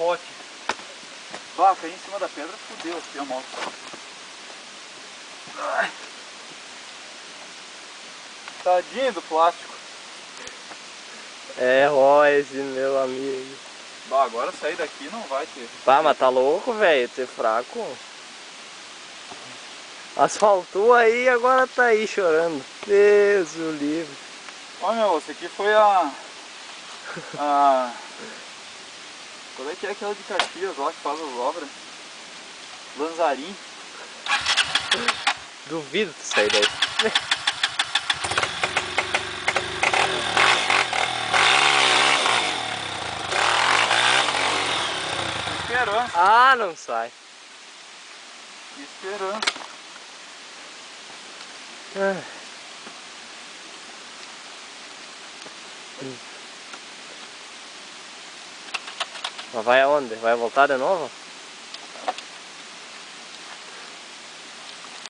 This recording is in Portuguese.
pote. Bah, caí em cima da pedra, fudeu aqui a moto. Ai. Tadinho do plástico. É, ó, esse meu amigo. Bah, agora sair daqui não vai ter. Pá, mas tá louco, velho, ter fraco. Asfaltou aí e agora tá aí chorando. Deus o livre. Ó, meu, esse aqui foi qual é que é aquela de Caxias lá que faz as obras? Lanzarim. Duvido tu sair daí. Esperança. Ah, não sai. Esperança. Ah. Mas vai aonde? Vai voltar de novo?